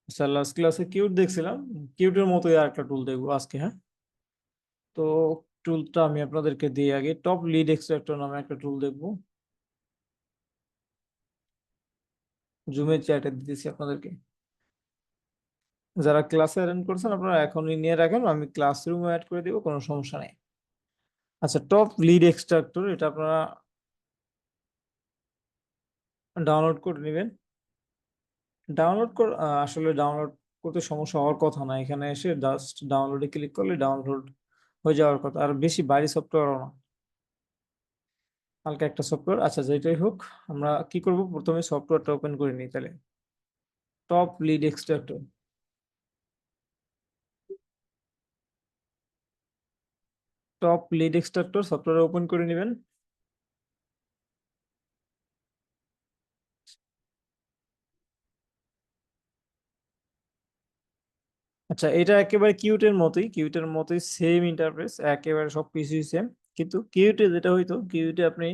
আচ্ছা, লাস্ট ক্লাসে কিউট দেখছিলাম। কিউটের মতোই আর একটা টুল দেখবো আজকে, হ্যাঁ। তো টুলটা আমি আপনাদেরকে দিই। আগে টপ লিড এক্সট্রাক্টর নামে একটা টুল দেখবো। জুমের চ্যাটে দিতেছি আপনাদেরকে। যারা ক্লাসে অ্যাটেন্ড করছেন আপনারা এখনই নিয়ে রাখেন, আমি ক্লাসরুমে অ্যাড করে দিব, কোনো সমস্যা নেই। আচ্ছা, টপ লিড এক্সট্রাক্টর এটা আপনারা ডাউনলোড করে নেবেন। আসলে ডাউনলোড করতে সমস্যা হওয়ার কথা না, এখানে এসে জাস্ট ডাউনলোডে ক্লিক করলে ডাউনলোড হয়ে যাওয়ার কথা, আর বেশি ভারী সফটওয়্যারও না, হালকা একটা সফটওয়্যার। আচ্ছা, যেটাই হোক, আমরা কি করব, প্রথমে সফটওয়্যারটা ওপেন করে নিই তাহলে। Top lead extractor, top lead extractor software open করে নেবেন। আচ্ছা, এটা একেবারে কিউটের মতোই সেম ইন্টারফেস, একেবারে সবকিছুই সেম। কিন্তু কিউটে যেটা হইতো, কিউটে আপনি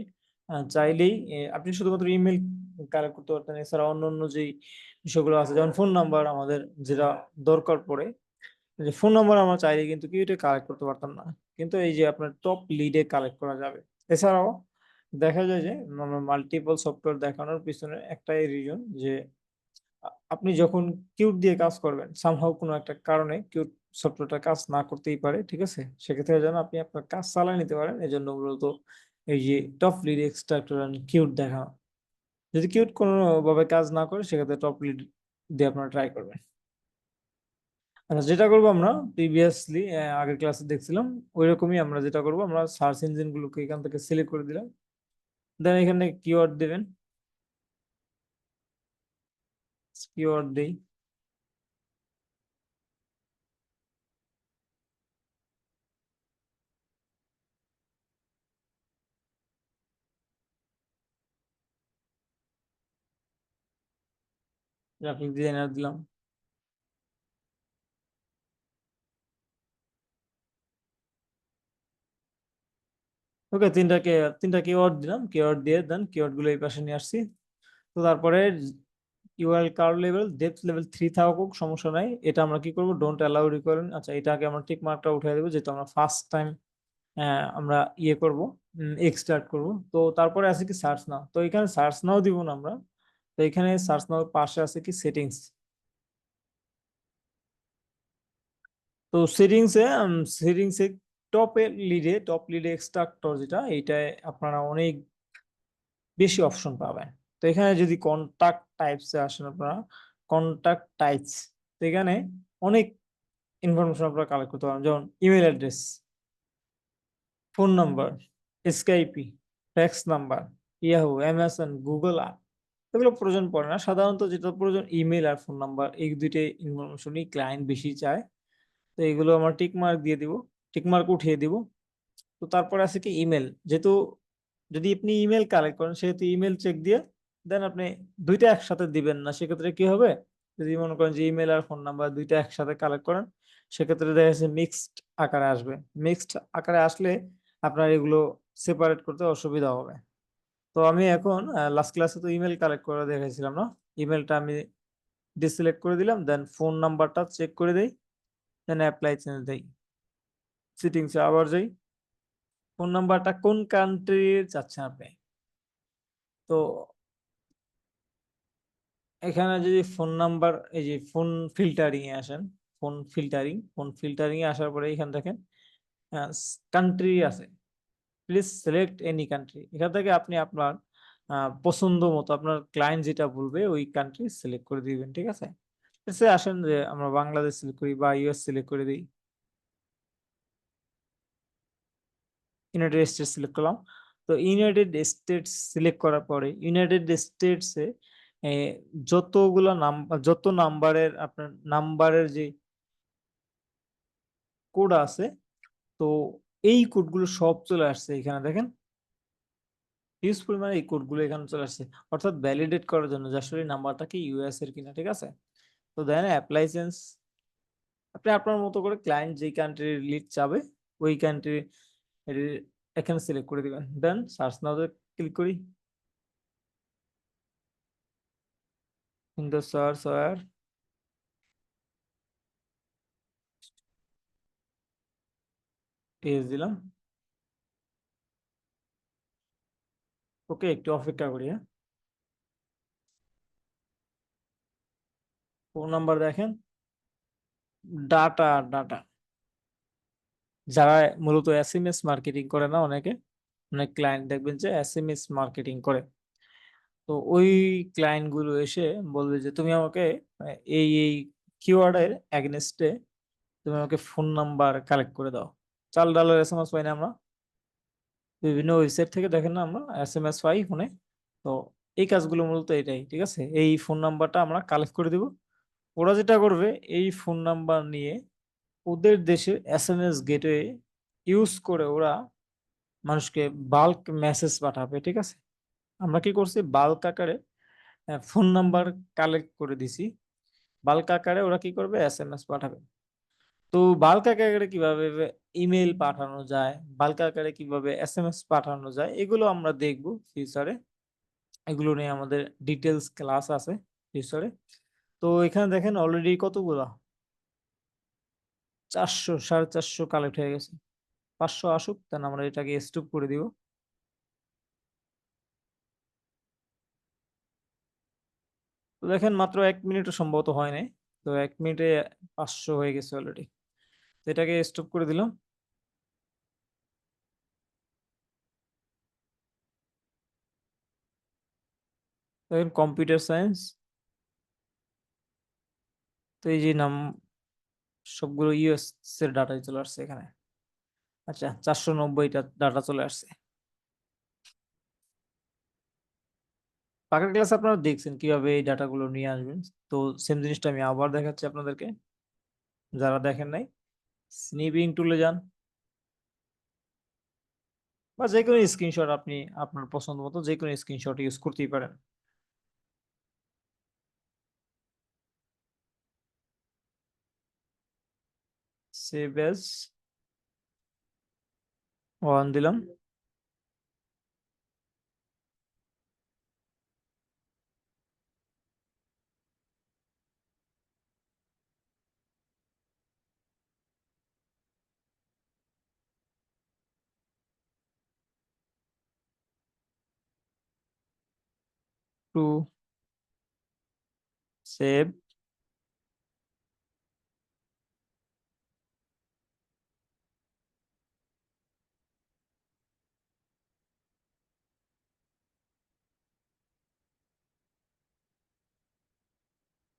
চাইলেই আপনি শুধুমাত্র ইমেল কালেক্ট করতে পারতেন, এছাড়া অন্য অন্য যেই বিষয়গুলো আছে, যেমন ফোন নাম্বার আমাদের যেটা দরকার পড়ে, যে ফোন নাম্বার আমরা চাইলে কিন্তু কিউটে কালেক্ট করতে পারতাম না। কিন্তু এই যে আপনার টপ লিডে কালেক্ট করা যাবে। এছাড়াও দেখা যায় যে মাল্টিপল সফটওয়্যার দেখানোর পিছনে একটাই রিজন, যে আপনি যখন কিউট দিয়ে কাজ করবেন, সামহাও কোনো একটা কারণে কিউট সফটওয়্যারটা কাজ না করতেই পারে, ঠিক আছে। সেক্ষেত্রে যেন আপনি আপনার কাজ চালিয়ে নিতে পারেন, এই জন্য মূলত এই যে টপ লিড এক্সট্রাক্টর কিউট দেখানো। যদি কিউট কোনোভাবে কাজ না করে, সেক্ষেত্রে টপ লিড দিয়ে আপনারা ট্রাই করবেন। আচ্ছা, যেটা করবো আমরা প্রিভিয়াসলি আগের ক্লাসে দেখছিলাম, ওই রকমই আমরা যেটা করবো, আমরা সার্চ ইঞ্জিন গুলোকে এখান থেকে সিলেক্ট করে দিলাম। দেন এখানে কিওয়ার্ড দিবেন, কিওয়ার্ড দেই। গ্রাফিক ডিজাইনার দিলাম। ওকে, তিনটা কিওয়ার্ড দিলাম, কিওয়ার্ড দিয়ে দেন কিওয়ার্ড গুলো এই পাশে নিয়ে আসছি। তো তারপরে URL curve level depth level 3 থাকুক সমস্যা নাই, এটা আমরা কি করব, ডোন্ট অ্যালাউ রিকোয়ারমেন্ট। আচ্ছা, এটাকে আমরা টিক মার্কটা উঠিয়ে দেবো, যেহেতু আমরা ফার্স্ট টাইম আমরা ইয়ে করব, এক্সট্রাক্ট করব। তো তারপরে আছে কি সার্চ নাও, তো এখানে সার্চ নাও দিব না আমরা। তো এখানে সার্চ নাও পাশে আছে কি সেটিংস। তো সেটিংসে টপ লিডে এক্সট্রাক্টর যেটা, এইটায় আপনারা অনেক বেশি অপশন পাবেন। তো এখানে যদি কন্টাক্ট টাইপসে আসেন আপনারা, কন্টাক্ট টাইপস, তো এখানে অনেক ইনফরমেশন আপনারা কালেক্ট করতে পারেন, যেমন email address, phone number, Skype, fax number, Yahoo, Amazon, Google. এগুলো প্রয়োজন পড়ে না, সাধারণত যেটা প্রয়োজন ইমেল আর ফোন নাম্বার, এই দুইটাই ইনফরমেশনই ক্লায়েন্ট বেশি চায়। তো এগুলো আমরা টিক মার্ক দিয়ে দিব, টিক মার্ক উঠিয়ে দিব। তো তারপরে আছে কি ইমেল, যেহেতু যদি আপনি ইমেল কালেক্ট করেন, সেহেতু ইমেল চেক দিয়ে দেন আপনি দুইটা একসাথে দিবেন না। সেক্ষেত্রে কি হবে, যদি মনে করেন যে ইমেল আর ফোন নাম্বার দুইটা একসাথে কালেক্ট করেন, সেক্ষেত্রে দেখা যাচ্ছে মিক্সড আকারে আসবে। মিক্সড আকারে আসলে আপনার এগুলো সেপারেট করতে অসুবিধা হবে। তো আমি এখন লাস্ট ক্লাসে তো ইমেল কালেক্ট করে দেখাইছিলাম না, ইমেলটা আমি ডিসিলেক্ট করে দিলাম, দেন ফোন নাম্বারটা চেক করে দেই, দেন অ্যাপ্লাই চেঞ্জ দেই। সেটিংসে আবার যাই, ফোন নাম্বারটা কোন কান্ট্রির চাচ্ছেন আপনি। তো এখানে যদি ফোন নাম্বার, এই যে ফিল্টারিং এ আসেন, ফোন ফিল্টারিং এ আসার পরে এখান দেখেন কান্ট্রি আছে, প্লিজ সিলেক্ট এনি কান্ট্রি। এখান থেকে আপনি আপনার পছন্দ মতো আপনার ক্লায়েন্ট যেটা বলবে ওই কান্ট্রি সিলেক্ট করে দিবেন, ঠিক আছে। এসে আসেন যে আমরা বাংলাদেশ সিলেক্ট করি বা ইউএস সিলেক্ট করে দিই, ইউনাইটেড স্টেটস সিলেক্ট করলাম। তো ইউনাইটেড স্টেটস সিলেক্ট করার পরে ইউনাইটেড স্টেটসে যত নাম্বারের আপনার নাম্বারের যে কোড আছে, তো এই কোডগুলো সব চলে আসছে এখানে দেখেন। হিউজ পরিমাণে এই কোডগুলো এখানে চলে আসছে, অর্থাৎ ভ্যালিডেট করার জন্য যে আসলে নাম্বারটা কি ইউএস এর কিনা, ঠিক আছে। তো দেন অ্যাপ্লাই চেঞ্জ, আপনি আপনার মতো করে ক্লায়েন্ট যেই কান্ট্রির লিড চাবে ওই কান্ট্রি এখানে সিলেক্ট করে দিবেন। দেন সার্চ নাও ক্লিক করি, in the search where page দিলাম। ওকে, একটু অপেক্ষা করি। হ্যাঁ, ফোন নাম্বার দেখেন, ডাটা ডাটা যারা মূলত এসএমএস মার্কেটিং করে না, অনেকে অনেক ক্লায়েন্ট দেখবেন যে এসএমএস মার্কেটিং করে। তো ওই ক্লায়েন্ট গুলো এসে বলবে যে তুমি আমাকে এই এই কিওয়ার্ডের এগেনস্টে তুমি আমাকে ফোন নাম্বার কালেক্ট করে দাও। চাল ডালের এসএমএস পাই না আমরা, বিভিন্ন ওয়েবসাইট থেকে দেখেন না আমরা এসএমএস পাই ফোনে। তো এই কাজগুলো মূলত এটাই, ঠিক আছে। এই ফোন নাম্বারটা আমরা কালেক্ট করে দিব। ওরা যেটা করবে, এই ফোন নাম্বার নিয়ে ওদের দেশের এসএমএস গেটওয়ে ইউজ করে ওরা মানুষকে বাল্ক মেসেজ পাঠাবে, ঠিক আছে। আমরা কি করছি, বাল্ক আকারে ফোন নাম্বার কালেক্ট করে দিছি। বাল্ক আকারে ওরা কি করবে, এসএমএস পাঠাবে। তো বাল্ক আকারে কিভাবে ইমেল পাঠানো যায়, বাল্ক আকারে কিভাবে এসএমএস পাঠানো যায়, এগুলো আমরা দেখব ফিউচারে। এগুলো নিয়ে আমাদের ডিটেলস ক্লাস আছে ফিউচারে। তো এখানে দেখেন অলরেডি কতগুলা, 400, 450 কালেক্ট হয়ে গেছে। 500 আসুক, তাহলে আমরা এটাকে স্টপ করে দিব। তো দেখেন মাত্র 1 মিনিটও সম্ভবত হয় নাই। তো 1 মিনিটে 500 হয়ে গেছে অলরেডি। তো এটাকে স্টপ করে দিলাম। দেখেন কম্পিউটার সায়েন্স, তো এই যে নাম সবগুলো ইউএস এর ডাটাই চলে আসছে এখানে। আচ্ছা, 490টা ডাটা চলে আসছে। আগের ক্লাসে আপনারা দেখছেন কিভাবে এই ডাটাগুলো নিয়ে আসবেন। তো সেম জিনিসটা আমি আবার দেখাচ্ছি আপনাদেরকে, যারা দেখেন নাই। স্নিপিং টুলে যান, বা যে কোনো স্ক্রিনশট, আপনি আপনার পছন্দ মতো যে কোনো স্ক্রিনশট ইউজ করতেই পারেন। সেভ এজ ওয়ান দিলাম। Two, save.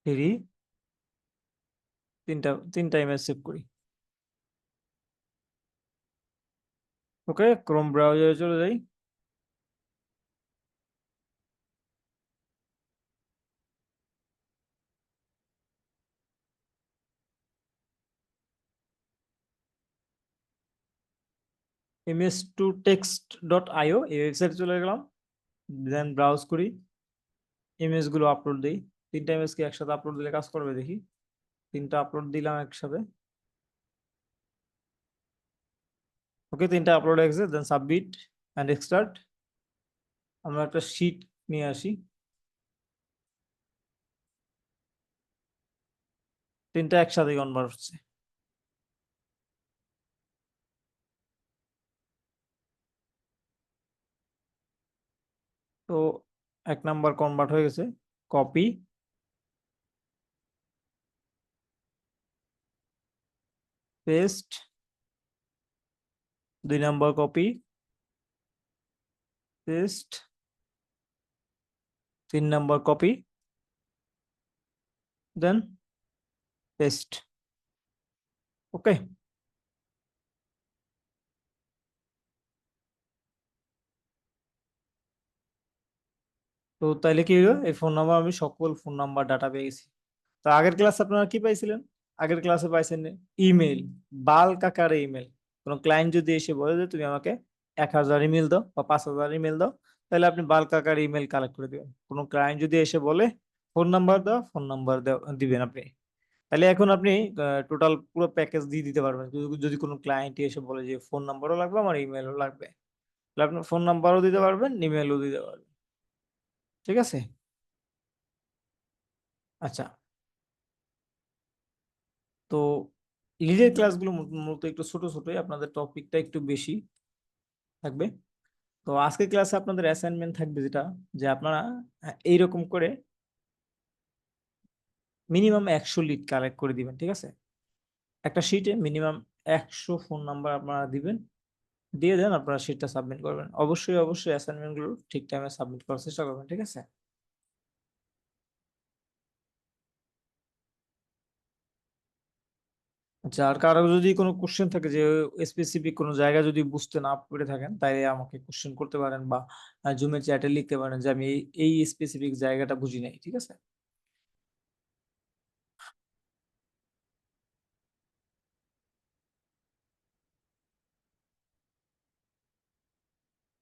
থ্রি, তিনটা তিনটা ইমেজ সেভ করি। ওকে, ক্রোম ব্রাউজারে চলে যাই। ইমেজ টু টেক্সট ডট আইও, এই ওয়েবসাইটে চলে গেলাম। দেন ব্রাউজ করি, ইমেজ গুলো আপলোড দিই। তিনটা ইমেজ কি একসাথে আপলোড দিলে কাজ করবে দেখি। তিনটা আপলোড দিলাম একসাথে। ওকে, তিনটা আপলোড হয়ে গেছে। দেন সাবমিট অ্যান্ড এক্সট্রাক্ট। আমরা একটা শিট নিয়ে আসি। তিনটা একসাথে কনভার্ট হচ্ছে। তো 1 নাম্বার কনভার্ট হয়ে গেছে। Copy, paste. 2 number copy, paste. 3 number copy, then paste. Okay. তো তাইলে কি হলো, এই ফোন নাম্বার, আমি সকল ফোন নাম্বার ডাটা পেয়ে গেছি। তো আগের ক্লাসে আপনারা কি পাইছিলেন? আগের ক্লাসে পাইছেন ইমেল, বাল্ক আকারে ইমেল। কোনো ক্লায়েন্ট যদি এসে বলে যে তুমি আমাকে 1000 ইমেল দাও বা 5000 ইমেল দাও, তাহলে আপনি বাল্ক আকারে ইমেল কালেক্ট করে দিবেন। কোনো ক্লায়েন্ট যদি এসে বলে ফোন নাম্বার দাও, ফোন নাম্বার দিবেন আপনি। তাহলে এখন আপনি টোটাল পুরো প্যাকেজ দিয়ে দিতে পারবেন। যদি কোনো ক্লায়েন্ট এসে বলে যে ফোন নাম্বারও লাগবে, আমার ইমেলও লাগবে, তাহলে আপনি ফোন নাম্বারও দিতে পারবেন, ইমেলও দিতে পারবেন। ঠিক আছে। আচ্ছা, তো লিডের ক্লাসগুলো মূলত একটু ছোট ছোটই, আপনাদের টপিকটা একটু বেশি থাকবে। তো আজকের ক্লাসে আপনাদের অ্যাসাইনমেন্ট থাকবে যেটা, যে আপনারা এইরকম করে মিনিমাম 100 লিড কালেক্ট করে দিবেন, ঠিক আছে? একটা শিটে মিনিমাম 100 ফোন নাম্বার আপনারা দিবেন, দিয়ে দেন আপনারা শিটটা সাবমিট করবেন। অবশ্যই অবশ্যই অ্যাসাইনমেন্ট গুলো ঠিক টাইমে সাবমিট করার চেষ্টা করবেন, ঠিক আছে? আচ্ছা, আর কারো যদি কোনো কোশ্চেন থাকে, যে স্পেসিফিক কোনো জায়গা যদি বুঝতে না পেরে থাকেন, তাইলে আমাকে কোশ্চেন করতে পারেন, বা জুমের চ্যাটে লিখতে পারেন যে আমি এই স্পেসিফিক জায়গাটা বুঝি নাই, ঠিক আছে?